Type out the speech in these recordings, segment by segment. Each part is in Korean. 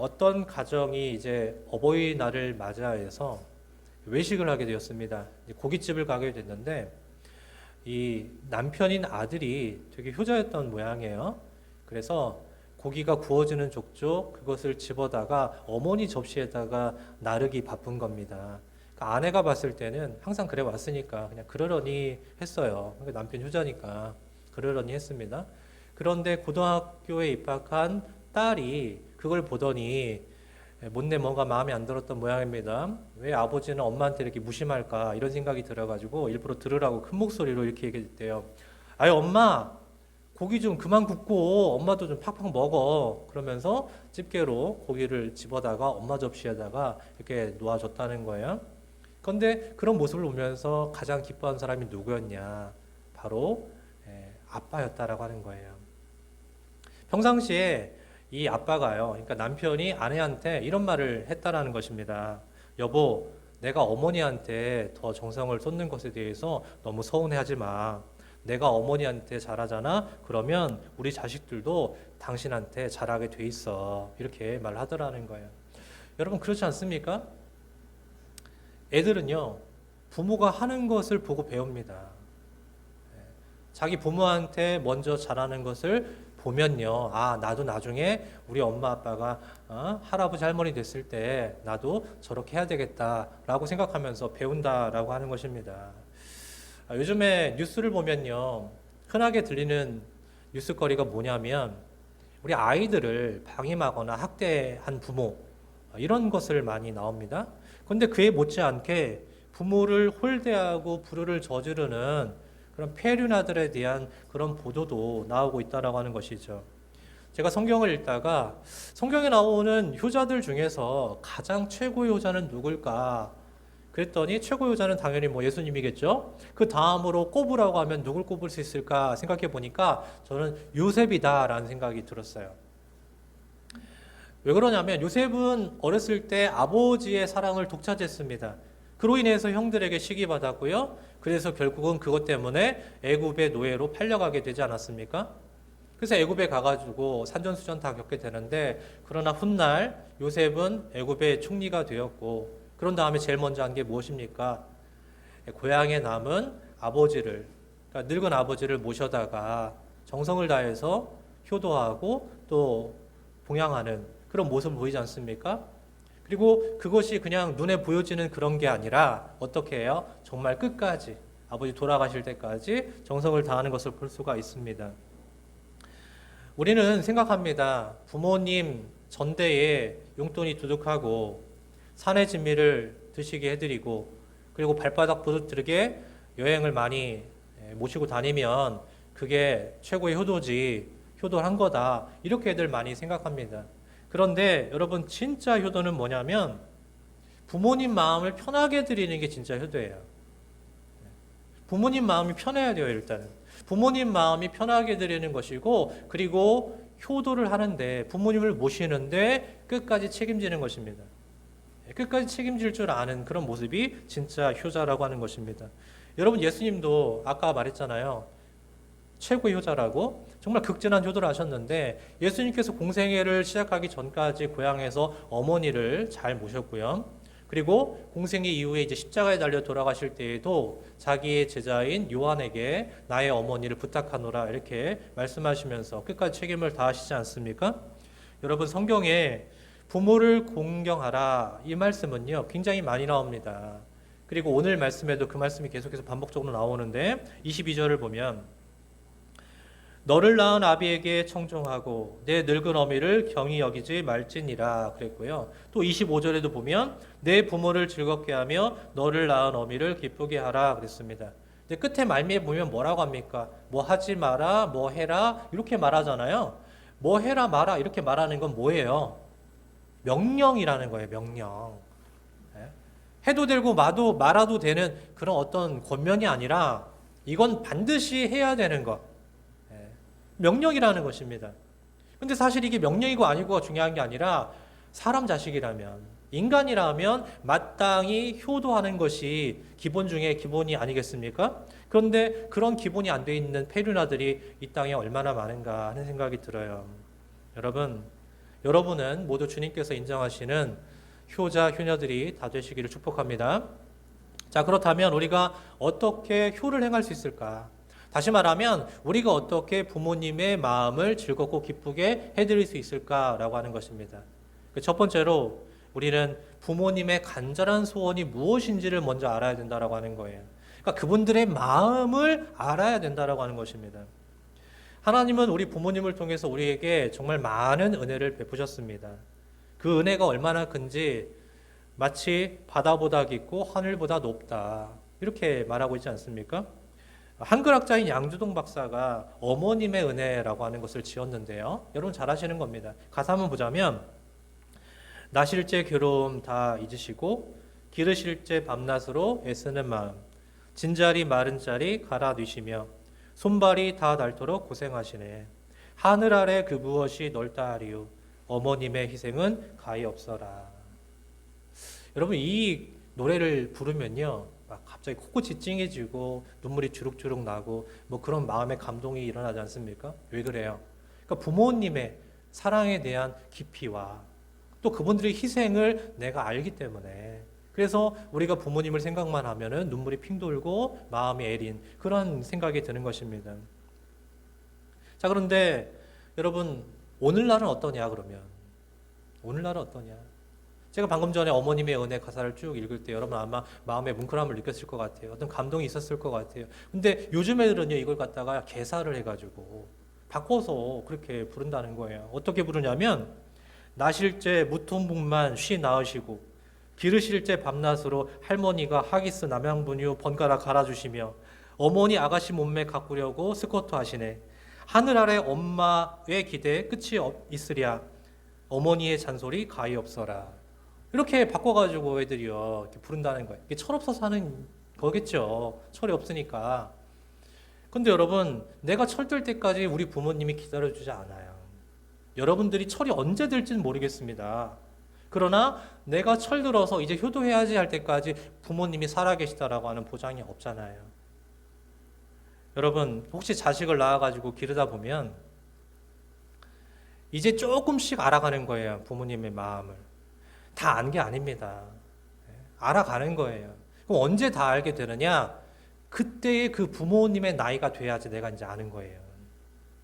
어떤 가정이 이제 어버이날을 맞이해서 외식을 하게 되었습니다. 고깃집을 가게 됐는데 이 남편인 아들이 되게 효자였던 모양이에요. 그래서 고기가 구워지는 족족 그것을 집어다가 어머니 접시에다가 나르기 바쁜 겁니다. 그러니까 아내가 봤을 때는 항상 그래 왔으니까 그냥 그러려니 했어요. 그러니까 남편 효자니까 그러려니 했습니다. 그런데 고등학교에 입학한 딸이 그걸 보더니 못내 뭔가 마음에 안 들었던 모양입니다. 왜 아버지는 엄마한테 이렇게 무심할까 이런 생각이 들어가지고 일부러 들으라고 큰 목소리로 이렇게 얘기했대요. 아유 엄마 고기 좀 그만 굽고 엄마도 좀 팍팍 먹어. 그러면서 집게로 고기를 집어다가 엄마 접시에다가 이렇게 놓아줬다는 거예요. 그런데 그런 모습을 보면서 가장 기뻐한 사람이 누구였냐? 바로 아빠였다라고 하는 거예요. 평상시에 이 아빠가요, 그러니까 남편이 아내한테 이런 말을 했다라는 것입니다. 여보, 내가 어머니한테 더 정성을 쏟는 것에 대해서 너무 서운해하지 마. 내가 어머니한테 잘하잖아? 그러면 우리 자식들도 당신한테 잘하게 돼 있어. 이렇게 말하더라는 거예요. 여러분, 그렇지 않습니까? 애들은요, 부모가 하는 것을 보고 배웁니다. 자기 부모한테 먼저 잘하는 것을 보면요, 아, 나도 나중에 우리 엄마 아빠가 할아버지 할머니 됐을 때 나도 저렇게 해야 되겠다라고 생각하면서 배운다라고 하는 것입니다. 요즘에 뉴스를 보면요, 흔하게 들리는 뉴스거리가 뭐냐면 우리 아이들을 방임하거나 학대한 부모 이런 것을 많이 나옵니다. 그런데 그에 못지않게 부모를 홀대하고 불효를 저지르는 그런 폐륜아들에 대한 그런 보도도 나오고 있다라고 하는 것이죠. 제가 성경을 읽다가 성경에 나오는 효자들 중에서 가장 최고의 효자는 누굴까? 그랬더니 최고의 효자는 당연히 뭐 예수님이겠죠. 그 다음으로 꼽으라고 하면 누굴 꼽을 수 있을까 생각해 보니까 저는 요셉이다라는 생각이 들었어요. 왜 그러냐면 요셉은 어렸을 때 아버지의 사랑을 독차지했습니다. 그로 인해서 형들에게 시기받았고요. 그래서 결국은 그것 때문에 애굽의 노예로 팔려가게 되지 않았습니까? 그래서 애굽에 가가지고 산전수전 다 겪게 되는데 그러나 훗날 요셉은 애굽의 총리가 되었고 그런 다음에 제일 먼저 한 게 무엇입니까? 고향에 남은 아버지를 그러니까 늙은 아버지를 모셔다가 정성을 다해서 효도하고 또 봉양하는 그런 모습을 보이지 않습니까? 그리고 그것이 그냥 눈에 보여지는 그런 게 아니라 어떻게 해요? 정말 끝까지 아버지 돌아가실 때까지 정성을 다하는 것을 볼 수가 있습니다. 우리는 생각합니다. 부모님 전대에 용돈이 두둑하고 산의 진미를 드시게 해드리고 그리고 발바닥 부르트르게 여행을 많이 모시고 다니면 그게 최고의 효도지 효도를 한 거다 이렇게들 많이 생각합니다. 그런데 여러분 진짜 효도는 뭐냐면 부모님 마음을 편하게 드리는 게 진짜 효도예요. 부모님 마음이 편해야 돼요. 일단은 부모님 마음이 편하게 드리는 것이고 그리고 효도를 하는데 부모님을 모시는데 끝까지 책임지는 것입니다. 끝까지 책임질 줄 아는 그런 모습이 진짜 효자라고 하는 것입니다. 여러분 예수님도 아까 말했잖아요. 최고의 효자라고 정말 극진한 효도를 하셨는데 예수님께서 공생애를 시작하기 전까지 고향에서 어머니를 잘 모셨고요. 그리고 공생애 이후에 이제 십자가에 달려 돌아가실 때에도 자기의 제자인 요한에게 나의 어머니를 부탁하노라 이렇게 말씀하시면서 끝까지 책임을 다하시지 않습니까? 여러분 성경에 부모를 공경하라 이 말씀은요 굉장히 많이 나옵니다. 그리고 오늘 말씀에도 그 말씀이 계속해서 반복적으로 나오는데 22절을 보면 너를 낳은 아비에게 청종하고 내 늙은 어미를 경히 여기지 말지니라 그랬고요. 또 25절에도 보면 내 부모를 즐겁게 하며 너를 낳은 어미를 기쁘게 하라 그랬습니다. 근데 끝에 말미에 보면 뭐라고 합니까? 뭐 하지 마라, 뭐 해라 이렇게 말하잖아요. 뭐 해라 마라 이렇게 말하는 건 뭐예요? 명령이라는 거예요. 명령. 해도 되고 말아도 되는 그런 어떤 권면이 아니라 이건 반드시 해야 되는 것. 명령이라는 것입니다. 근데 사실 이게 명령이고 아니고가 중요한 게 아니라 사람 자식이라면 인간이라면 마땅히 효도하는 것이 기본 중에 기본이 아니겠습니까? 그런데 그런 기본이 안 돼 있는 폐륜아들이 이 땅에 얼마나 많은가 하는 생각이 들어요. 여러분 여러분은 모두 주님께서 인정하시는 효자, 효녀들이 다 되시기를 축복합니다. 자, 그렇다면 우리가 어떻게 효를 행할 수 있을까? 다시 말하면 우리가 어떻게 부모님의 마음을 즐겁고 기쁘게 해드릴 수 있을까라고 하는 것입니다. 첫 번째로 우리는 부모님의 간절한 소원이 무엇인지를 먼저 알아야 된다라고 하는 거예요. 그러니까 그분들의 마음을 알아야 된다라고 하는 것입니다. 하나님은 우리 부모님을 통해서 우리에게 정말 많은 은혜를 베푸셨습니다. 그 은혜가 얼마나 큰지 마치 바다보다 깊고 하늘보다 높다 이렇게 말하고 있지 않습니까? 한글학자인 양주동 박사가 어머님의 은혜라고 하는 것을 지었는데요. 여러분 잘 아시는 겁니다. 가사 한번 보자면 나실제 괴로움 다 잊으시고 기르실제 밤낮으로 애쓰는 마음 진자리 마른 자리 갈아 뉘시며 손발이 다 닳도록 고생하시네. 하늘 아래 그 무엇이 넓다 하리요 어머님의 희생은 가히 없어라. 여러분 이 노래를 부르면요 막 갑자기 코끝이 찡해지고 눈물이 주룩주룩 나고 뭐 그런 마음의 감동이 일어나지 않습니까? 왜 그래요? 그러니까 부모님의 사랑에 대한 깊이와 또 그분들의 희생을 내가 알기 때문에 그래서 우리가 부모님을 생각만 하면은 눈물이 핑 돌고 마음이 애린 그런 생각이 드는 것입니다. 자, 그런데 여러분 오늘날은 어떠냐 그러면 오늘날은 어떠냐? 제가 방금 전에 어머님의 은혜 가사를 쭉 읽을 때 여러분 아마 마음의 뭉클함을 느꼈을 것 같아요. 어떤 감동이 있었을 것 같아요. 근데 요즘 애들은요 이걸 갖다가 개사를 해가지고 바꿔서 그렇게 부른다는 거예요. 어떻게 부르냐면 나실제 무통분만 쉬 나으시고 기르실제 밤낮으로 할머니가 하기스 남양분유 번갈아 갈아주시며 어머니 아가씨 몸매 가꾸려고 스쿼트 하시네. 하늘 아래 엄마의 기대에 끝이 있으랴 어머니의 잔소리 가히 없어라. 이렇게 바꿔가지고 애들이요 이렇게 부른다는 거예요. 이게 철없어서 하는 거겠죠. 철이 없으니까. 근데 여러분 내가 철들 때까지 우리 부모님이 기다려주지 않아요. 여러분들이 철이 언제 들지는 모르겠습니다. 그러나 내가 철들어서 이제 효도해야지 할 때까지 부모님이 살아계시다라고 하는 보장이 없잖아요. 여러분 혹시 자식을 낳아가지고 기르다 보면 이제 조금씩 알아가는 거예요. 부모님의 마음을. 다 안 게 아닙니다. 알아가는 거예요. 그럼 언제 다 알게 되느냐? 그때의 그 부모님의 나이가 돼야지 내가 이제 아는 거예요.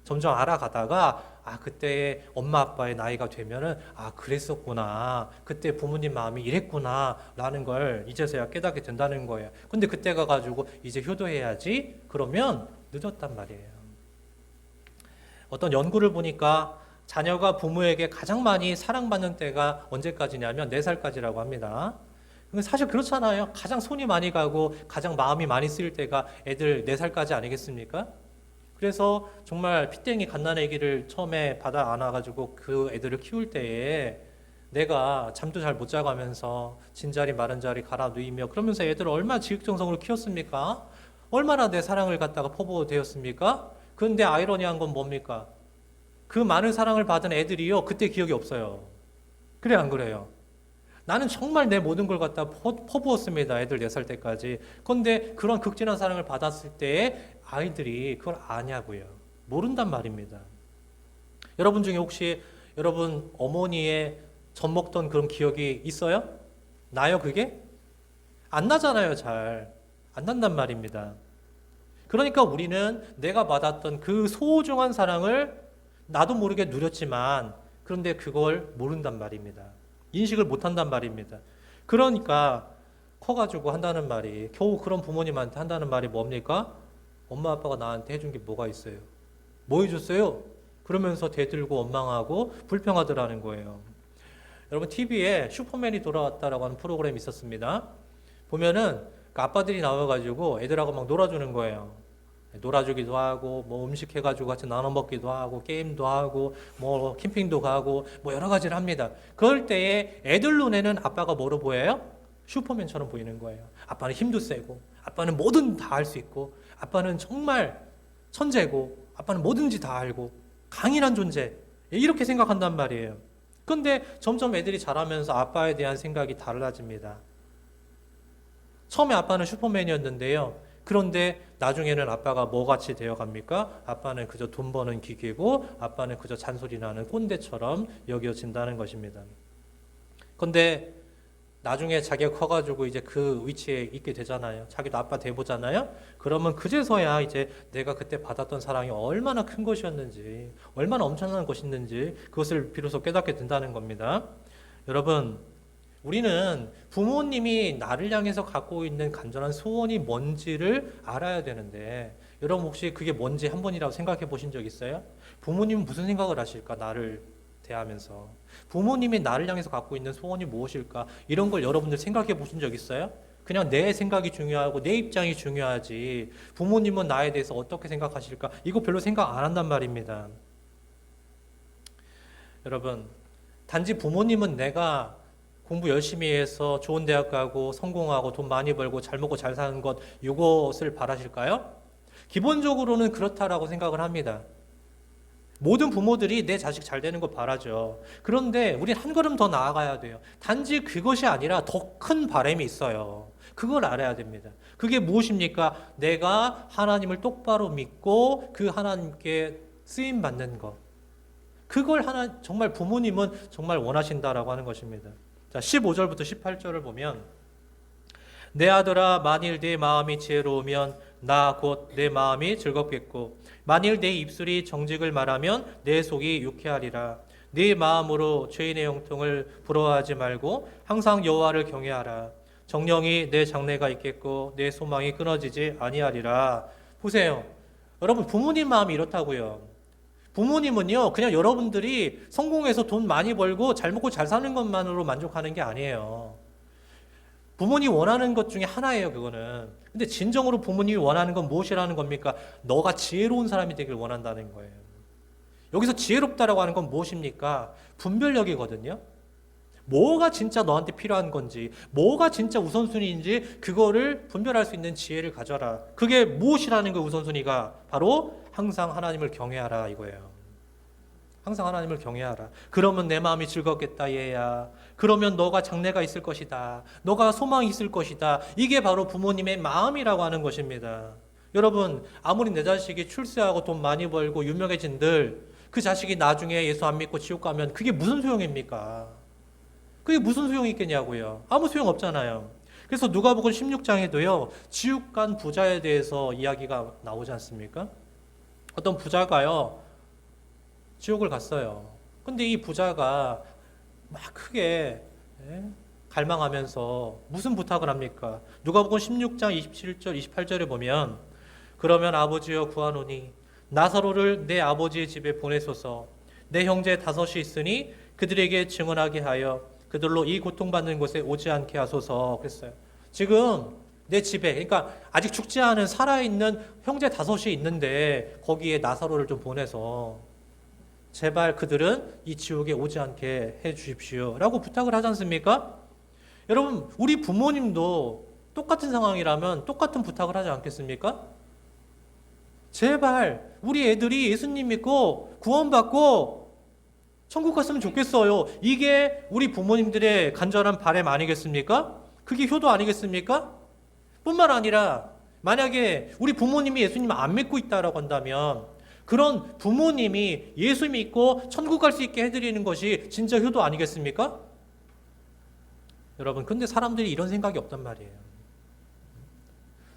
점점 알아가다가 그때 엄마 아빠의 나이가 되면은 그랬었구나. 그때 부모님 마음이 이랬구나 라는 걸 이제서야 깨닫게 된다는 거예요. 근데 그때 가가지고 이제 효도해야지 그러면 늦었단 말이에요. 어떤 연구를 보니까 자녀가 부모에게 가장 많이 사랑받는 때가 언제까지냐면 4살까지라고 합니다. 사실 그렇잖아요. 가장 손이 많이 가고 가장 마음이 많이 쓰일 때가 애들 4살까지 아니겠습니까? 그래서 정말 피땡이 갓난아기를 처음에 받아 안아가지고 그 애들을 키울 때에 내가 잠도 잘 못 자가면서 진자리 마른 자리 갈아 누이며 그러면서 애들을 얼마나 지극정성으로 키웠습니까? 얼마나 내 사랑을 갖다가 퍼부어대었습니까? 그런데 아이러니한 건 뭡니까? 그 많은 사랑을 받은 애들이요 그때 기억이 없어요. 그래 안 그래요? 나는 정말 내 모든 걸 갖다 퍼부었습니다. 애들 4살 때까지. 그런데 그런 극진한 사랑을 받았을 때에 아이들이 그걸 아냐고요. 모른단 말입니다. 여러분 중에 혹시 여러분 어머니의 젖 먹던 그런 기억이 있어요? 나요 그게? 안 나잖아요. 잘. 안 난단 말입니다. 그러니까 우리는 내가 받았던 그 소중한 사랑을 나도 모르게 누렸지만 그런데 그걸 모른단 말입니다. 인식을 못한단 말입니다. 그러니까 커가지고 한다는 말이 겨우 그런 부모님한테 한다는 말이 뭡니까? 엄마 아빠가 나한테 해준 게 뭐가 있어요? 뭐 해줬어요? 그러면서 대들고 원망하고 불평하더라는 거예요. 여러분 TV에 슈퍼맨이 돌아왔다라고 하는 프로그램이 있었습니다. 보면은 그 아빠들이 나와가지고 애들하고 막 놀아주는 거예요. 놀아주기도 하고 뭐 음식 해가지고 같이 나눠 먹기도 하고 게임도 하고 뭐 캠핑도 가고 뭐 여러 가지를 합니다. 그럴 때에 애들 눈에는 아빠가 뭐로 보여요? 슈퍼맨처럼 보이는 거예요. 아빠는 힘도 세고 아빠는 뭐든 다 할 수 있고 아빠는 정말 천재고 아빠는 뭐든지 다 알고 강인한 존재 이렇게 생각한단 말이에요. 그런데 점점 애들이 자라면서 아빠에 대한 생각이 달라집니다. 처음에 아빠는 슈퍼맨이었는데요. 그런데 나중에는 아빠가 뭐같이 되어갑니까? 아빠는 그저 돈 버는 기계고 아빠는 그저 잔소리나는 꼰대처럼 여겨진다는 것입니다. 그런데 나중에 자기가 커가지고 이제 그 위치에 있게 되잖아요. 자기도 아빠 돼보잖아요. 그러면 그제서야 이제 내가 그때 받았던 사랑이 얼마나 큰 것이었는지, 얼마나 엄청난 것이었는지 그것을 비로소 깨닫게 된다는 겁니다. 여러분, 우리는 부모님이 나를 향해서 갖고 있는 간절한 소원이 뭔지를 알아야 되는데, 여러분 혹시 그게 뭔지 한 번이라도 생각해 보신 적 있어요? 부모님은 무슨 생각을 하실까? 나를 대하면서 부모님이 나를 향해서 갖고 있는 소원이 무엇일까? 이런 걸 여러분들 생각해 보신 적 있어요? 그냥 내 생각이 중요하고 내 입장이 중요하지 부모님은 나에 대해서 어떻게 생각하실까? 이거 별로 생각 안 한단 말입니다. 여러분, 단지 부모님은 내가 공부 열심히 해서 좋은 대학 가고 성공하고 돈 많이 벌고 잘 먹고 잘 사는 것 이것을 바라실까요? 기본적으로는 그렇다라고 생각을 합니다. 모든 부모들이 내 자식 잘 되는 거 바라죠. 그런데 우리 한 걸음 더 나아가야 돼요. 단지 그것이 아니라 더 큰 바람이 있어요. 그걸 알아야 됩니다. 그게 무엇입니까? 내가 하나님을 똑바로 믿고 그 하나님께 쓰임 받는 것. 그걸 정말 부모님은 정말 원하신다라고 하는 것입니다. 자, 15절부터 18절을 보면 내 아들아 만일 내 마음이 지혜로우면 나 곧 내 마음이 즐겁겠고 만일 내 입술이 정직을 말하면 내 속이 유쾌하리라. 네 마음으로 죄인의 형통을 부러워하지 말고 항상 여호와를 경외하라. 정령이 내 장래가 있겠고 내 소망이 끊어지지 아니하리라. 보세요. 여러분 부모님 마음이 이렇다고요. 부모님은요 그냥 여러분들이 성공해서 돈 많이 벌고 잘 먹고 잘 사는 것만으로 만족하는 게 아니에요. 부모님이 원하는 것 중에 하나예요, 그거는. 근데 진정으로 부모님이 원하는 건 무엇이라는 겁니까? 너가 지혜로운 사람이 되길 원한다는 거예요. 여기서 지혜롭다라고 하는 건 무엇입니까? 분별력이거든요. 뭐가 진짜 너한테 필요한 건지, 뭐가 진짜 우선순위인지 그거를 분별할 수 있는 지혜를 가져라. 그게 무엇이라는 그 우선순위가 바로 항상 하나님을 경외하라 이거예요. 항상 하나님을 경외하라. 그러면 내 마음이 즐겁겠다 얘야. 그러면 너가 장래가 있을 것이다. 너가 소망이 있을 것이다. 이게 바로 부모님의 마음이라고 하는 것입니다. 여러분 아무리 내 자식이 출세하고 돈 많이 벌고 유명해진들 그 자식이 나중에 예수 안 믿고 지옥 가면 그게 무슨 소용입니까? 그게 무슨 소용이 있겠냐고요. 아무 소용 없잖아요. 그래서 누가복음 16장에도요 지옥 간 부자에 대해서 이야기가 나오지 않습니까? 어떤 부자가요 지옥을 갔어요. 근데 이 부자가 막 크게 갈망하면서 무슨 부탁을 합니까? 누가복음 16장 27절 28절에 보면 그러면 아버지여 구하노니 나사로를 내 아버지의 집에 보내소서. 내 형제 5이 있으니 그들에게 증언하게 하여 그들로 이 고통받는 곳에 오지 않게 하소서 그랬어요. 지금 내 집에 그러니까 아직 죽지 않은 살아있는 형제 5이 있는데 거기에 나사로를 좀 보내서 제발 그들은 이 지옥에 오지 않게 해 주십시오 라고 부탁을 하지 않습니까? 여러분 우리 부모님도 똑같은 상황이라면 똑같은 부탁을 하지 않겠습니까? 제발 우리 애들이 예수님 믿고 구원받고 천국 갔으면 좋겠어요. 이게 우리 부모님들의 간절한 바람 아니겠습니까? 그게 효도 아니겠습니까? 뿐만 아니라 만약에 우리 부모님이 예수님 안 믿고 있다라고 한다면 그런 부모님이 예수 믿고 천국 갈 수 있게 해드리는 것이 진짜 효도 아니겠습니까? 여러분, 근데 사람들이 이런 생각이 없단 말이에요.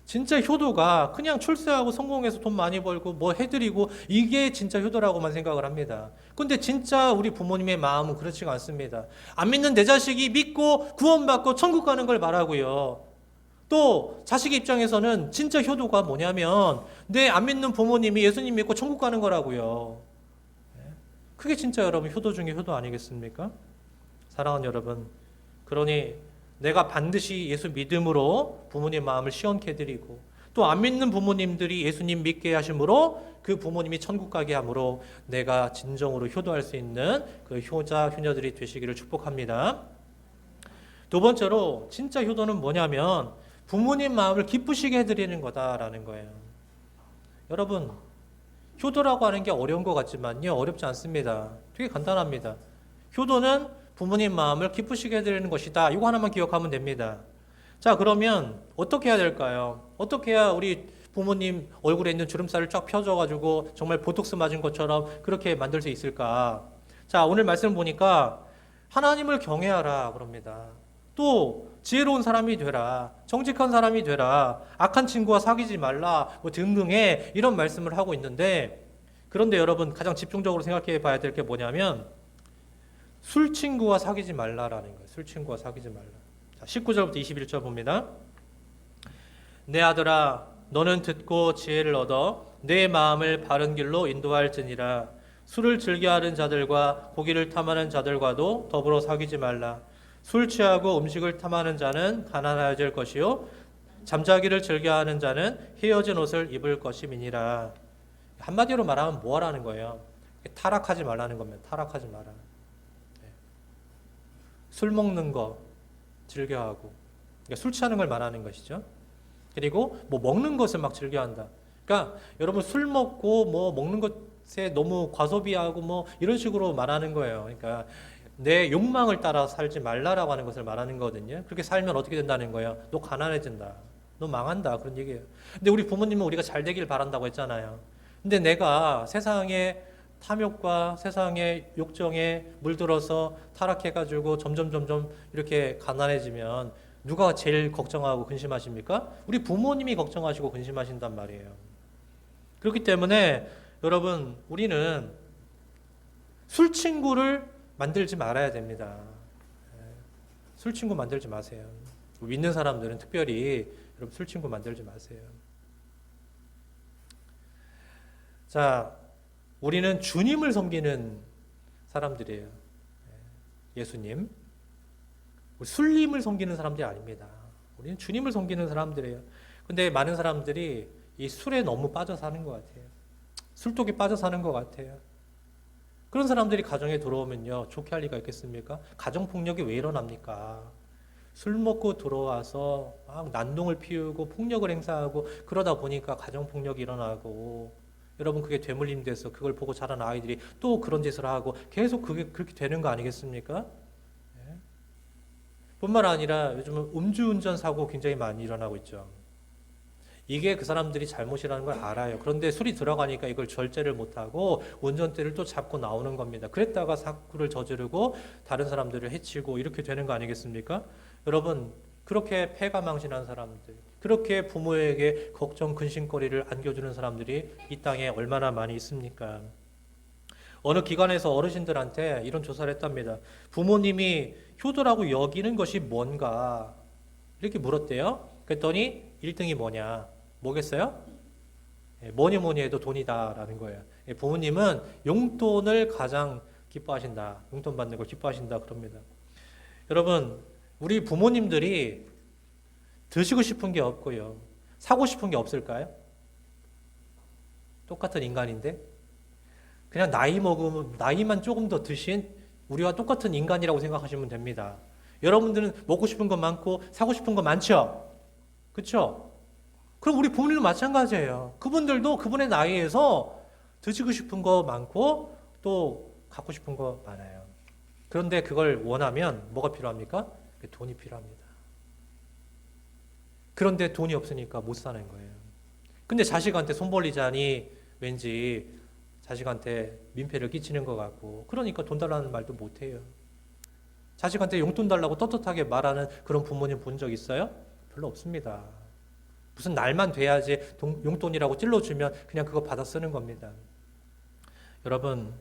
진짜 효도가 그냥 출세하고 성공해서 돈 많이 벌고 뭐 해드리고 이게 진짜 효도라고만 생각을 합니다. 근데 진짜 우리 부모님의 마음은 그렇지가 않습니다. 안 믿는 내 자식이 믿고 구원받고 천국 가는 걸 바라고요. 또 자식 입장에서는 진짜 효도가 뭐냐면 내 안 믿는 부모님이 예수님 믿고 천국 가는 거라고요. 그게 진짜 여러분 효도 중에 효도 아니겠습니까? 사랑하는 여러분, 그러니 내가 반드시 예수 믿음으로 부모님 마음을 시원케 해드리고 또 안 믿는 부모님들이 예수님 믿게 하심으로 그 부모님이 천국 가게 함으로 내가 진정으로 효도할 수 있는 그 효자, 효녀들이 되시기를 축복합니다. 두 번째로 진짜 효도는 뭐냐면 부모님 마음을 기쁘시게 해드리는 거다라는 거예요. 여러분, 효도라고 하는 게 어려운 것 같지만요, 어렵지 않습니다. 되게 간단합니다. 효도는 부모님 마음을 기쁘시게 해드리는 것이다. 이거 하나만 기억하면 됩니다. 자, 그러면 어떻게 해야 될까요? 어떻게 해야 우리 부모님 얼굴에 있는 주름살을 쫙 펴줘가지고 정말 보톡스 맞은 것처럼 그렇게 만들 수 있을까? 자, 오늘 말씀 보니까 하나님을 경외하라 그럽니다. 또 지혜로운 사람이 되라, 정직한 사람이 되라, 악한 친구와 사귀지 말라, 뭐 등등의 이런 말씀을 하고 있는데, 그런데 여러분 가장 집중적으로 생각해 봐야 될 게 뭐냐면 술 친구와 사귀지 말라라는 거예요. 술 친구와 사귀지 말라. 자, 19절부터 21절 봅니다. 내 아들아, 너는 듣고 지혜를 얻어 내 마음을 바른 길로 인도할지니라. 술을 즐겨하는 자들과 고기를 탐하는 자들과도 더불어 사귀지 말라. 술 취하고 음식을 탐하는 자는 가난하여질 것이요 잠자기를 즐겨하는 자는 헤어진 옷을 입을 것임이니라. 한마디로 말하면 뭐 하라는 거예요? 타락하지 말라는 겁니다. 타락하지 마라. 술 먹는 거 즐겨하고, 그러니까 술 취하는 걸 말하는 것이죠. 그리고 뭐 먹는 것을 막 즐겨한다. 그러니까 여러분 술 먹고 뭐 먹는 것에 너무 과소비하고 뭐 이런 식으로 말하는 거예요. 그러니까 내 욕망을 따라 살지 말라라고 하는 것을 말하는 거거든요. 그렇게 살면 어떻게 된다는 거예요? 너 가난해진다. 너 망한다. 그런 얘기예요. 근데 우리 부모님은 우리가 잘 되길 바란다고 했잖아요. 근데 내가 세상에 탐욕과 세상의 욕정에 물들어서 타락해가지고 점점 이렇게 가난해지면 누가 제일 걱정하고 근심하십니까? 우리 부모님이 걱정하시고 근심하신단 말이에요. 그렇기 때문에 여러분 우리는 술 친구를 만들지 말아야 됩니다. 술 친구 만들지 마세요. 믿는 사람들은 특별히 여러분 술 친구 만들지 마세요. 자, 우리는 주님을 섬기는 사람들이에요. 예수님. 술님을 섬기는 사람들이 아닙니다. 우리는 주님을 섬기는 사람들이에요. 근데 많은 사람들이 이 술에 너무 빠져 사는 것 같아요. 술독에 빠져 사는 것 같아요. 그런 사람들이 가정에 들어오면요, 좋게 할 리가 있겠습니까? 가정폭력이 왜 일어납니까? 술 먹고 들어와서 막 난동을 피우고 폭력을 행사하고 그러다 보니까 가정폭력이 일어나고, 여러분 그게 되물림 돼서 그걸 보고 자란 아이들이 또 그런 짓을 하고 계속 그게 그렇게 되는 거 아니겠습니까? 네. 뿐만 아니라 요즘은 음주운전 사고 굉장히 많이 일어나고 있죠. 이게 그 사람들이 잘못이라는 걸 알아요. 그런데 술이 들어가니까 이걸 절제를 못하고 운전대를 또 잡고 나오는 겁니다. 그랬다가 사고를 저지르고 다른 사람들을 해치고 이렇게 되는 거 아니겠습니까? 여러분 그렇게 패가망신한 사람들, 그렇게 부모에게 걱정 근심거리를 안겨주는 사람들이 이 땅에 얼마나 많이 있습니까? 어느 기관에서 어르신들한테 이런 조사를 했답니다. 부모님이 효도라고 여기는 것이 뭔가 이렇게 물었대요. 그랬더니 1등이 뭐냐? 뭐겠어요? 뭐니 해도 돈이다라는 거예요. 부모님은 용돈을 가장 기뻐하신다. 용돈 받는 걸 기뻐하신다 그럽니다. 여러분, 우리 부모님들이 드시고 싶은 게 없고요. 사고 싶은 게 없을까요? 똑같은 인간인데 그냥 나이 먹으면 나이만 조금 더 드신 우리와 똑같은 인간이라고 생각하시면 됩니다. 여러분들은 먹고 싶은 거 많고 사고 싶은 거 많죠? 그렇죠? 그럼 우리 부모님도 마찬가지예요. 그분들도 그분의 나이에서 드시고 싶은 거 많고 또 갖고 싶은 거 많아요. 그런데 그걸 원하면 뭐가 필요합니까? 돈이 필요합니다. 그런데 돈이 없으니까 못 사는 거예요. 근데 자식한테 손 벌리자니 왠지 자식한테 민폐를 끼치는 것 같고, 그러니까 돈 달라는 말도 못 해요. 자식한테 용돈 달라고 떳떳하게 말하는 그런 부모님 본 적 있어요? 별로 없습니다. 무슨 날만 돼야지 용돈이라고 찔러주면 그냥 그거 받아 쓰는 겁니다. 여러분,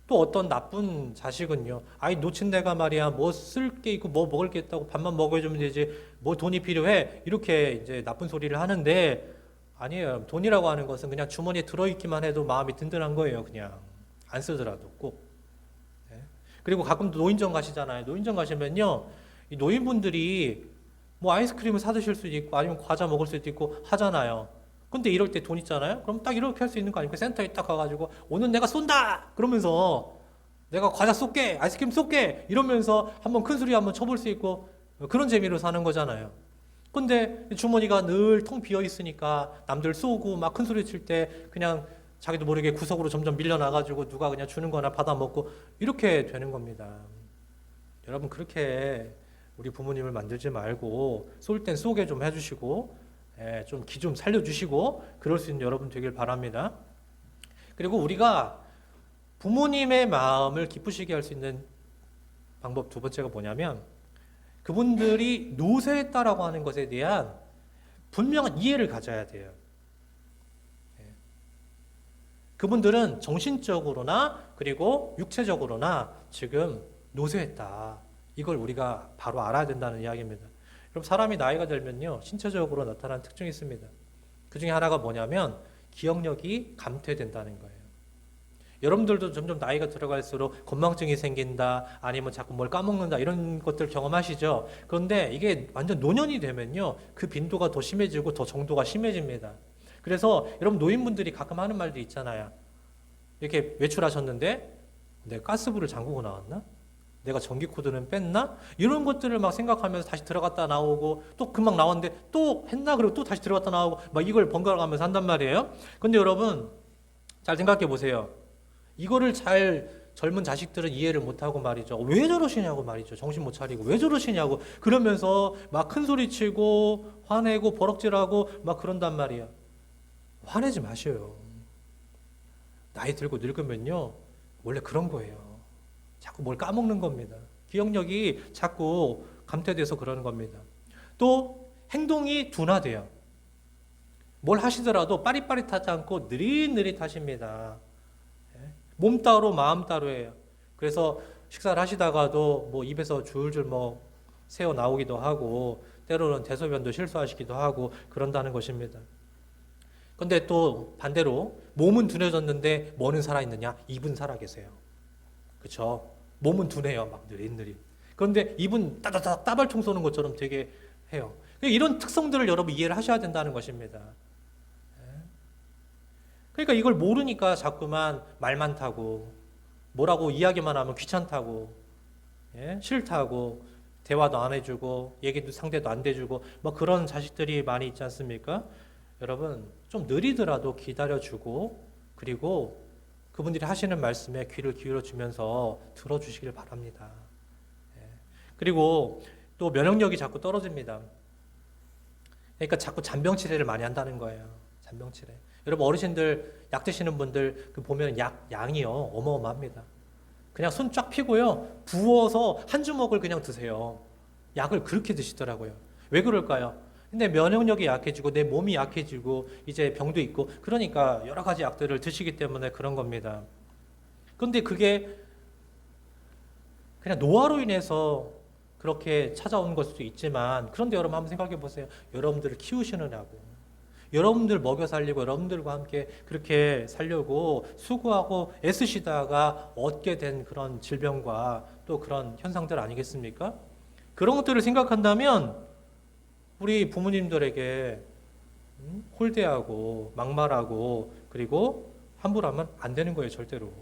또 어떤 나쁜 자식은요, 아이 놓친 내가 말이야 뭐 쓸 게 있고 뭐 먹을 게 있다고 밥만 먹여주면 되지 뭐 돈이 필요해 이렇게 이제 나쁜 소리를 하는데, 아니에요. 돈이라고 하는 것은 그냥 주머니에 들어있기만 해도 마음이 든든한 거예요. 그냥 안 쓰더라도 꼭. 네. 그리고 가끔 노인정 가시잖아요. 노인정 가시면요, 이 노인분들이 뭐 아이스크림을 사 드실 수도 있고 아니면 과자 먹을 수도 있고 하잖아요. 근데 이럴 때 돈 있잖아요. 그럼 딱 이렇게 할 수 있는 거 아닙니까? 센터에 딱 가가지고 오늘 내가 쏜다 그러면서 내가 과자 쏠게 아이스크림 쏠게 이러면서 한번 큰 소리 한번 쳐볼 수 있고 그런 재미로 사는 거잖아요. 근데 주머니가 늘 텅 비어 있으니까 남들 쏘고 막 큰 소리 칠 때 그냥 자기도 모르게 구석으로 점점 밀려나가지고 누가 그냥 주는 거나 받아 먹고 이렇게 되는 겁니다. 여러분 그렇게 우리 부모님을 만들지 말고 쏠 땐 쏘게 좀 해주시고 좀 기 좀 살려주시고 그럴 수 있는 여러분 되길 바랍니다. 그리고 우리가 부모님의 마음을 기쁘시게 할 수 있는 방법 두 번째가 뭐냐면 그분들이 노쇠했다라고 하는 것에 대한 분명한 이해를 가져야 돼요. 그분들은 정신적으로나 그리고 육체적으로나 지금 노쇠했다. 이걸 우리가 바로 알아야 된다는 이야기입니다. 그럼 사람이 나이가 들면요, 신체적으로 나타나는 특징이 있습니다. 그 중에 하나가 뭐냐면 기억력이 감퇴된다는 거예요. 여러분들도 점점 나이가 들어갈수록 건망증이 생긴다, 아니면 자꾸 뭘 까먹는다, 이런 것들 경험하시죠? 그런데 이게 완전 노년이 되면요, 그 빈도가 더 심해지고 더 정도가 심해집니다. 그래서 여러분 노인분들이 가끔 하는 말도 있잖아요. 이렇게 외출하셨는데 내가 가스불을 잠그고 나왔나? 내가 전기 코드는 뺐나? 이런 것들을 막 생각하면서 다시 들어갔다 나오고 또 금방 나왔는데 또 했나? 그리고 또 다시 들어갔다 나오고 막 이걸 번갈아 가면서 한단 말이에요. 근데 여러분 잘 생각해 보세요. 이거를 잘 젊은 자식들은 이해를 못하고 말이죠. 왜 저러시냐고 말이죠. 정신 못 차리고 왜 저러시냐고 그러면서 막 큰 소리 치고 화내고 버럭질하고 막 그런단 말이에요. 화내지 마셔요. 나이 들고 늙으면요 원래 그런 거예요. 자꾸 뭘 까먹는 겁니다. 기억력이 자꾸 감퇴돼서 그러는 겁니다. 또 행동이 둔화돼요. 뭘 하시더라도 빠릿빠릿하지 않고 느릿느릿하십니다. 몸 따로 마음 따로예요. 그래서 식사를 하시다가도 뭐 입에서 줄줄 뭐 새어 나오기도 하고 때로는 대소변도 실수하시기도 하고 그런다는 것입니다. 근데 또 반대로 몸은 둔해졌는데 뭐는 살아있느냐? 입은 살아계세요. 그렇죠? 몸은 둔해요. 막 느릿느릿. 그런데 입은 따다닥 따발총 쏘는 것처럼 되게 해요. 이런 특성들을 여러분 이해를 하셔야 된다는 것입니다. 그러니까 이걸 모르니까 자꾸만 말 많다고 뭐라고 이야기만 하면 귀찮다고 싫다고 대화도 안 해주고 얘기도 상대도 안 대주고 뭐 그런 자식들이 많이 있지 않습니까? 여러분 좀 느리더라도 기다려주고 그리고 그분들이 하시는 말씀에 귀를 기울여주면서 들어주시길 바랍니다. 그리고 또 면역력이 자꾸 떨어집니다. 그러니까 자꾸 잔병치레를 많이 한다는 거예요. 잔병치레. 여러분 어르신들 약 드시는 분들 보면 양이요 어마어마합니다. 그냥 손 쫙 펴고요 부어서 한 주먹을 그냥 드세요. 약을 그렇게 드시더라고요. 왜 그럴까요? 근데 면역력이 약해지고 내 몸이 약해지고 이제 병도 있고 그러니까 여러 가지 약들을 드시기 때문에 그런 겁니다. 그런데 그게 그냥 노화로 인해서 그렇게 찾아온 걸 수도 있지만 그런데 여러분 한번 생각해 보세요. 여러분들을 키우시느냐고 여러분들 먹여 살리고 여러분들과 함께 그렇게 살려고 수고하고 애쓰시다가 얻게 된 그런 질병과 또 그런 현상들 아니겠습니까? 그런 것들을 생각한다면 우리 부모님들에게 홀대하고 막말하고 그리고 함부로 하면 안 되는 거예요. 절대로.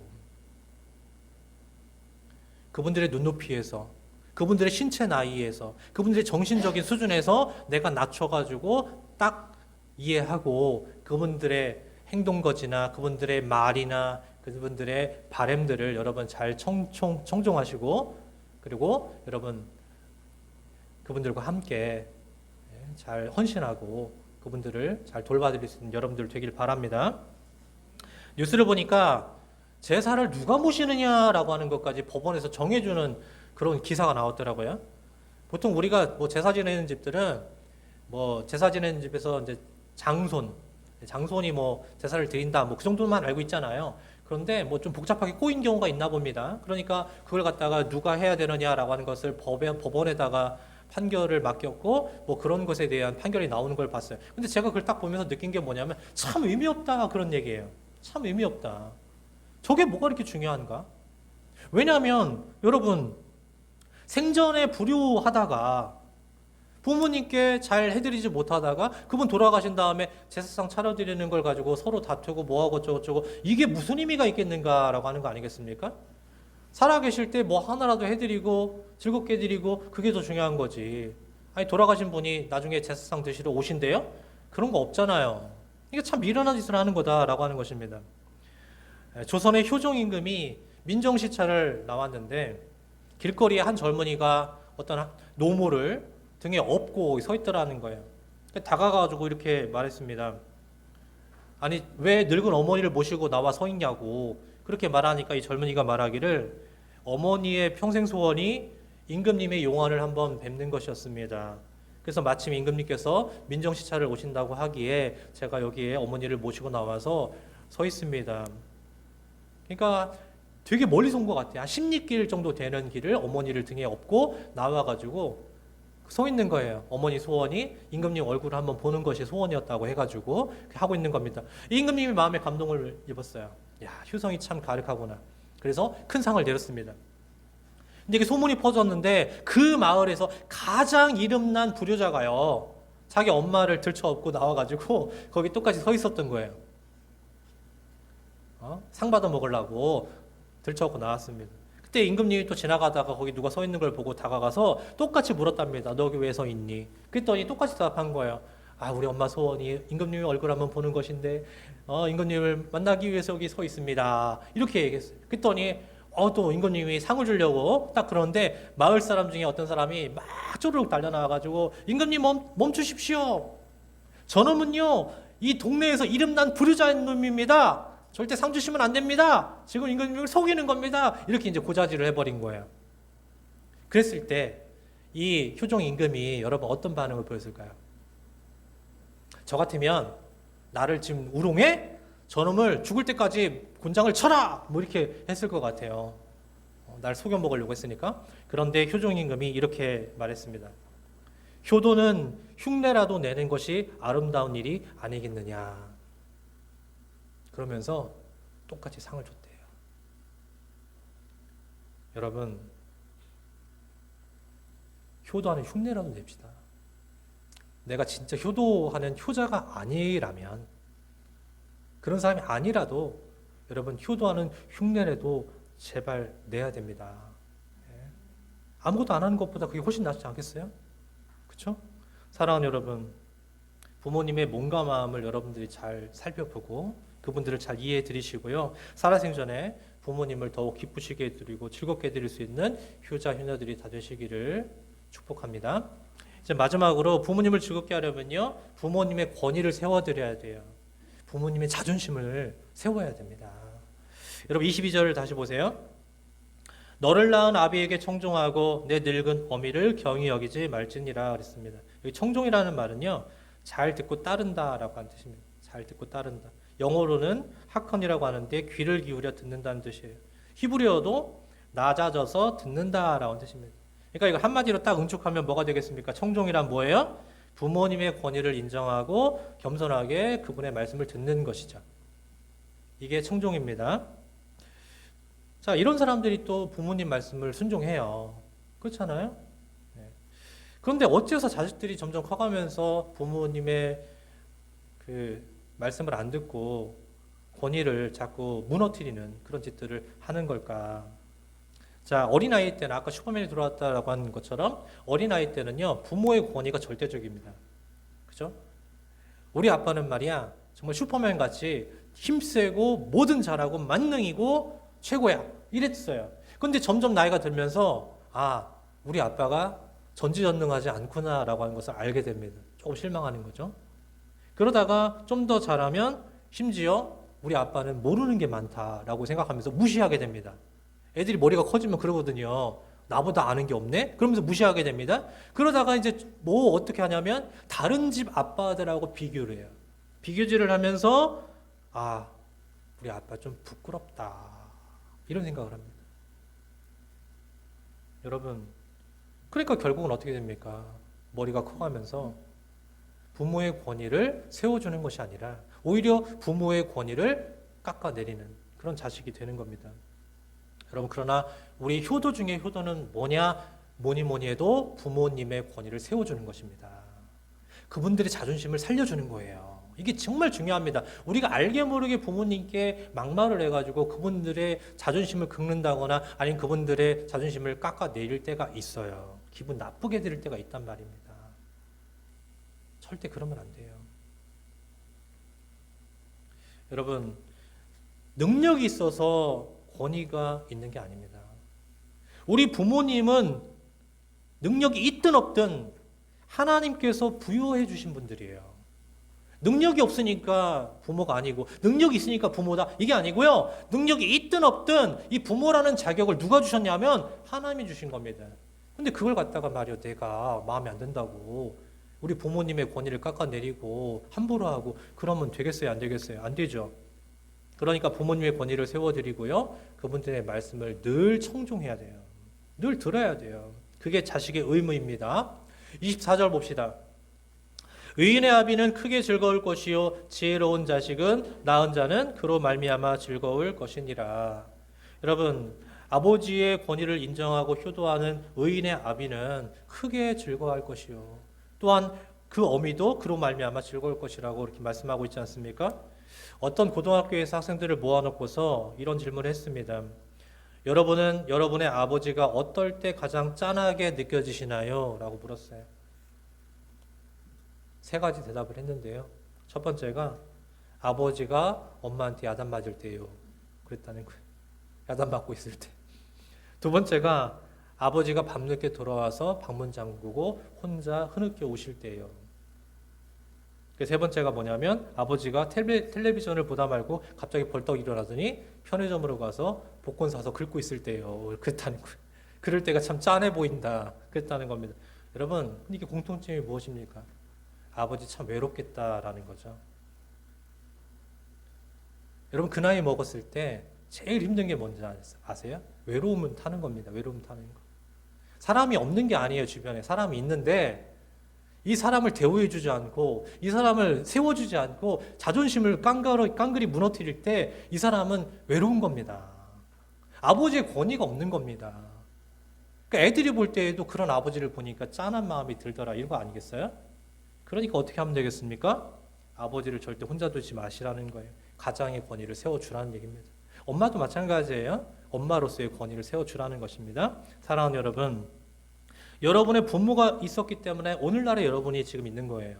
그분들의 눈높이에서 그분들의 신체 나이에서 그분들의 정신적인 수준에서 내가 낮춰가지고 딱 이해하고 그분들의 행동거지나 그분들의 말이나 그분들의 바램들을 여러분 잘 청종하시고 그리고 여러분 그분들과 함께 잘 헌신하고 그분들을 잘 돌봐드릴 수 있는 여러분들 되길 바랍니다. 뉴스를 보니까 제사를 누가 모시느냐라고 하는 것까지 법원에서 정해주는 그런 기사가 나왔더라고요. 보통 우리가 뭐 제사 지내는 집들은 뭐 제사 지내는 집에서 이제 장손이 뭐 제사를 드린다 뭐 그 정도만 알고 있잖아요. 그런데 뭐 좀 복잡하게 꼬인 경우가 있나 봅니다. 그러니까 그걸 갖다가 누가 해야 되느냐라고 하는 것을 법원에다가 판결을 맡겼고 뭐 그런 것에 대한 판결이 나오는 걸 봤어요. 근데 제가 그걸 딱 보면서 느낀 게 뭐냐면 참 의미 없다 그런 얘기예요. 참 의미 없다. 저게 뭐가 이렇게 중요한가? 왜냐하면 여러분 생전에 불효하다가 부모님께 잘 해드리지 못하다가 그분 돌아가신 다음에 제사상 차려드리는 걸 가지고 서로 다투고 뭐하고 어쩌고저쩌고 이게 무슨 의미가 있겠는가라고 하는 거 아니겠습니까? 살아계실 때 뭐 하나라도 해드리고 즐겁게 해드리고 그게 더 중요한 거지. 아니 돌아가신 분이 나중에 제사상 드시러 오신대요? 그런 거 없잖아요. 이게 참 미련한 짓을 하는 거다라고 하는 것입니다. 조선의 효종임금이 민정시찰을 나왔는데 길거리에 한 젊은이가 어떤 노모를 등에 업고 서 있더라는 거예요. 다가가가지고 이렇게 말했습니다. 아니 왜 늙은 어머니를 모시고 나와 서 있냐고 그렇게 말하니까 이 젊은이가 말하기를 어머니의 평생 소원이 임금님의 용안을 한번 뵙는 것이었습니다. 그래서 마침 임금님께서 민정시찰을 오신다고 하기에 제가 여기에 어머니를 모시고 나와서 서 있습니다. 그러니까 되게 멀리서 온 것 같아요. 한 10리길 정도 되는 길을 어머니를 등에 업고 나와가지고 서 있는 거예요. 어머니 소원이 임금님 얼굴을 한번 보는 것이 소원이었다고 해가지고 하고 있는 겁니다. 임금님이 마음에 감동을 입었어요. 야, 효성이 참 가득하구나. 그래서 큰 상을 내렸습니다. 근데 이게 소문이 퍼졌는데 그 마을에서 가장 이름난 불효자가요. 자기 엄마를 들쳐업고 나와가지고 거기 똑같이 서 있었던 거예요. 상 받아 먹으려고 들쳐업고 나왔습니다. 그때 임금님이 또 지나가다가 거기 누가 서 있는 걸 보고 다가가서 똑같이 물었답니다. 너 여기 왜 서 있니? 그랬더니 똑같이 대답한 거예요. 아, 우리 엄마 소원이 임금님의 얼굴 한번 보는 것인데 임금님을 만나기 위해서 여기 서 있습니다. 이렇게 얘기했어요. 그랬더니 또 임금님이 상을 주려고 딱 그러는데 마을 사람 중에 어떤 사람이 막 쪼르륵 달려나와가지고 임금님 멈추십시오. 저놈은요 이 동네에서 이름난 불효자인 놈입니다. 절대 상 주시면 안 됩니다. 지금 임금님을 속이는 겁니다. 이렇게 이제 고자질을 해버린 거예요. 그랬을 때 이 효종 임금이 여러분 어떤 반응을 보였을까요? 저 같으면 나를 지금 우롱해? 저놈을 죽을 때까지 곤장을 쳐라! 뭐 이렇게 했을 것 같아요. 날 속여 먹으려고 했으니까. 그런데 효종 임금이 이렇게 말했습니다. 효도는 흉내라도 내는 것이 아름다운 일이 아니겠느냐. 그러면서 똑같이 상을 줬대요. 여러분, 효도하는 흉내라도 냅시다. 내가 진짜 효도하는 효자가 아니라면, 그런 사람이 아니라도 여러분 효도하는 흉내라도 제발 내야 됩니다. 아무것도 안 하는 것보다 그게 훨씬 낫지 않겠어요? 그렇죠? 사랑하는 여러분, 부모님의 몸과 마음을 여러분들이 잘 살펴보고 그분들을 잘 이해해 드리시고요. 살아생전에 부모님을 더욱 기쁘시게 해드리고 즐겁게 해드릴 수 있는 효자, 효녀들이 다 되시기를 축복합니다. 이제 마지막으로 부모님을 즐겁게 하려면요. 부모님의 권위를 세워드려야 돼요. 부모님의 자존심을 세워야 됩니다. 여러분 22절을 다시 보세요. 너를 낳은 아비에게 청종하고 내 늙은 어미를 경히 여기지 말지니라 그랬습니다. 여기 청종이라는 말은요. 잘 듣고 따른다라고 하는 뜻입니다. 잘 듣고 따른다. 영어로는 하컨이라고 하는데 귀를 기울여 듣는다는 뜻이에요. 히브리어도 낮아져서 듣는다라는 뜻입니다. 그러니까 이거 한마디로 딱 응축하면 뭐가 되겠습니까? 청종이란 뭐예요? 부모님의 권위를 인정하고 겸손하게 그분의 말씀을 듣는 것이죠. 이게 청종입니다. 자, 이런 사람들이 또 부모님 말씀을 순종해요. 그렇잖아요? 네. 그런데 어째서 자식들이 점점 커가면서 부모님의 그 말씀을 안 듣고 권위를 자꾸 무너뜨리는 그런 짓들을 하는 걸까? 자, 어린아이 때는 아까 슈퍼맨이 들어왔다라고 하는 것처럼 어린아이 때는요 부모의 권위가 절대적입니다. 그죠? 우리 아빠는 말이야 정말 슈퍼맨 같이 힘세고 뭐든 잘하고 만능이고 최고야 이랬어요. 그런데 점점 나이가 들면서 우리 아빠가 전지전능하지 않구나라고 하는 것을 알게 됩니다. 조금 실망하는 거죠. 그러다가 좀 더 잘하면 심지어 우리 아빠는 모르는 게 많다라고 생각하면서 무시하게 됩니다. 애들이 머리가 커지면 그러거든요. 나보다 아는 게 없네? 그러면서 무시하게 됩니다. 그러다가 이제 뭐 어떻게 하냐면 다른 집 아빠들하고 비교를 해요. 비교질을 하면서 우리 아빠 좀 부끄럽다 이런 생각을 합니다. 여러분, 그러니까 결국은 어떻게 됩니까? 머리가 커가면서 부모의 권위를 세워주는 것이 아니라 오히려 부모의 권위를 깎아내리는 그런 자식이 되는 겁니다. 여러분, 그러나 우리 효도 중에 효도는 뭐니 해도 부모님의 권위를 세워주는 것입니다. 그분들의 자존심을 살려주는 거예요. 이게 정말 중요합니다. 우리가 알게 모르게 부모님께 막말을 해가지고 그분들의 자존심을 긁는다거나 아니면 그분들의 자존심을 깎아내릴 때가 있어요. 기분 나쁘게 드릴 때가 있단 말입니다. 절대 그러면 안 돼요. 여러분, 능력이 있어서 권위가 있는 게 아닙니다. 우리 부모님은 능력이 있든 없든 하나님께서 부여해 주신 분들이에요. 능력이 없으니까 부모가 아니고 능력이 있으니까 부모다 이게 아니고요. 능력이 있든 없든 이 부모라는 자격을 누가 주셨냐면 하나님이 주신 겁니다. 근데 그걸 갖다가 말이요, 내가 마음에 안 든다고 우리 부모님의 권위를 깎아내리고 함부로 하고 그러면 되겠어요, 안 되겠어요? 안 되죠. 그러니까 부모님의 권위를 세워드리고요, 그분들의 말씀을 늘 청종해야 돼요. 늘 들어야 돼요. 그게 자식의 의무입니다. 24절 봅시다. 의인의 아비는 크게 즐거울 것이요 지혜로운 자식은 낳은 자는 그로 말미암아 즐거울 것이니라. 여러분, 아버지의 권위를 인정하고 효도하는 의인의 아비는 크게 즐거워할 것이요 또한 그 어미도 그로 말미암아 즐거울 것이라고 이렇게 말씀하고 있지 않습니까? 어떤 고등학교에서 학생들을 모아놓고서 이런 질문을 했습니다. 여러분은 여러분의 아버지가 어떨 때 가장 짠하게 느껴지시나요? 라고 물었어요. 세 가지 대답을 했는데요. 첫 번째가 아버지가 엄마한테 야단 맞을 때요. 그랬다는 거예요. 야단 맞고 있을 때. 두 번째가 아버지가 밤늦게 돌아와서 방문 잠그고 혼자 흐느껴 오실 때예요. 세 번째가 뭐냐면 아버지가 텔레비전을 보다 말고 갑자기 벌떡 일어나더니 편의점으로 가서 복권 사서 긁고 있을 때예요. 그랬다는 거예요. 그럴 때가 참 짠해 보인다. 그랬다는 겁니다. 여러분, 이게 공통점이 무엇입니까? 아버지 참 외롭겠다라는 거죠. 여러분, 그 나이 먹었을 때 제일 힘든 게 뭔지 아세요? 외로움은 타는 겁니다. 외로움 타는 거. 사람이 없는 게 아니에요. 주변에 사람이 있는데 이 사람을 대우해주지 않고 이 사람을 세워주지 않고 자존심을 깡그리 무너뜨릴 때 이 사람은 외로운 겁니다. 아버지의 권위가 없는 겁니다. 그러니까 애들이 볼 때에도 그런 아버지를 보니까 짠한 마음이 들더라, 이런 거 아니겠어요? 그러니까 어떻게 하면 되겠습니까? 아버지를 절대 혼자 두지 마시라는 거예요. 가장의 권위를 세워주라는 얘기입니다. 엄마도 마찬가지예요. 엄마로서의 권위를 세워주라는 것입니다. 사랑하는 여러분, 여러분의 부모가 있었기 때문에 오늘날의 여러분이 지금 있는 거예요.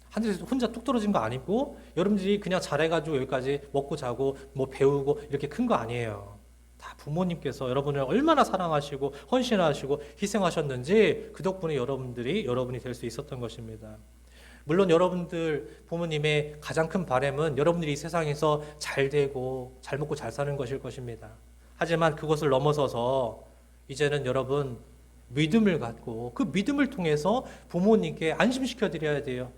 하늘에서 혼자 뚝 떨어진 거 아니고 여러분들이 그냥 잘해가지고 여기까지 먹고 자고 뭐 배우고 이렇게 큰 거 아니에요. 다 부모님께서 여러분을 얼마나 사랑하시고 헌신하시고 희생하셨는지 그 덕분에 여러분이 될 수 있었던 것입니다. 물론 여러분들 부모님의 가장 큰 바람은 여러분들이 이 세상에서 잘 되고 잘 먹고 잘 사는 것일 것입니다. 하지만 그것을 넘어서서 이제는 여러분 믿음을 갖고 그 믿음을 통해서 부모님께 안심시켜 드려야 돼요.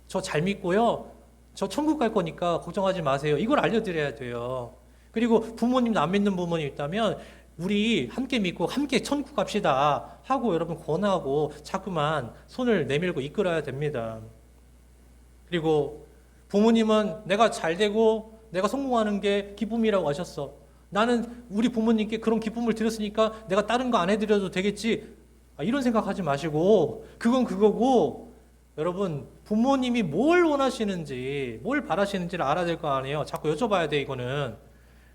저 잘 믿고요, 저 천국 갈 거니까 걱정하지 마세요. 이걸 알려드려야 돼요. 그리고 부모님도 안 믿는 부모님 있다면 우리 함께 믿고 함께 천국 갑시다 하고 여러분 권하고 자꾸만 손을 내밀고 이끌어야 됩니다. 그리고 부모님은 내가 잘 되고 내가 성공하는 게 기쁨이라고 하셨어. 나는 우리 부모님께 그런 기쁨을 드렸으니까 내가 다른 거 안 해드려도 되겠지. 이런 생각하지 마시고 그건 그거고 여러분 부모님이 뭘 원하시는지 뭘 바라시는지를 알아야 될 거 아니에요. 자꾸 여쭤봐야 돼. 이거는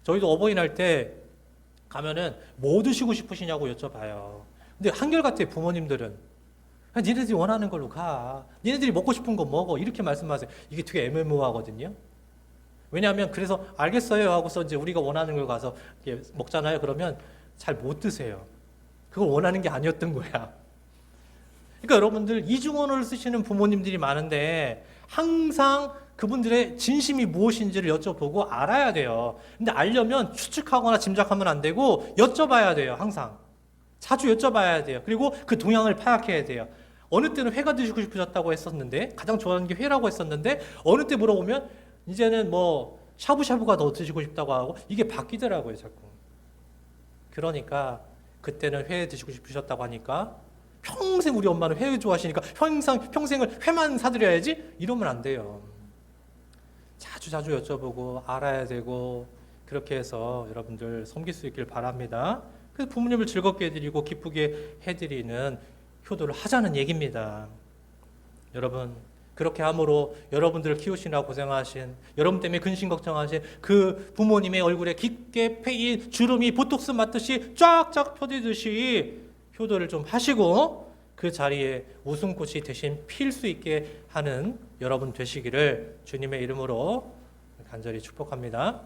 저희도 어버이날 때 가면은 뭐 드시고 싶으시냐고 여쭤봐요. 근데 한결같아요. 부모님들은 니네들이 원하는 걸로 가. 니네들이 먹고 싶은 거 먹어. 이렇게 말씀하세요. 이게 되게 애매모호하거든요. 왜냐하면 그래서 알겠어요 하고서 이제 우리가 원하는 걸 가서 먹잖아요. 그러면 잘 못 드세요. 그걸 원하는 게 아니었던 거야. 그러니까 여러분들 이중언어를 쓰시는 부모님들이 많은데 항상 그분들의 진심이 무엇인지를 여쭤보고 알아야 돼요. 근데 알려면 추측하거나 짐작하면 안 되고 여쭤봐야 돼요. 항상. 자주 여쭤봐야 돼요. 그리고 그 동향을 파악해야 돼요. 어느 때는 회가 드시고 싶으셨다고 했었는데 가장 좋아하는 게 회라고 했었는데 어느 때 물어보면 이제는 뭐 샤브샤브가 더 드시고 싶다고 하고 이게 바뀌더라고요. 자꾸. 그러니까 그때는 회 드시고 싶으셨다고 하니까 평생 우리 엄마는 회 좋아하시니까 평생을 회만 사드려야지? 이러면 안 돼요. 자주 여쭤보고 알아야 되고 그렇게 해서 여러분들 섬길 수 있길 바랍니다. 그래서 부모님을 즐겁게 해드리고 기쁘게 해드리는 효도를 하자는 얘기입니다. 여러분 그렇게 함으로 여러분들을 키우시느라 고생하신 여러분 때문에 근심 걱정하신 그 부모님의 얼굴에 깊게 패인 주름이 보톡스 맞듯이 쫙쫙 펴지듯이 효도를 좀 하시고 그 자리에 웃음꽃이 대신 필 수 있게 하는 여러분 되시기를 주님의 이름으로 간절히 축복합니다.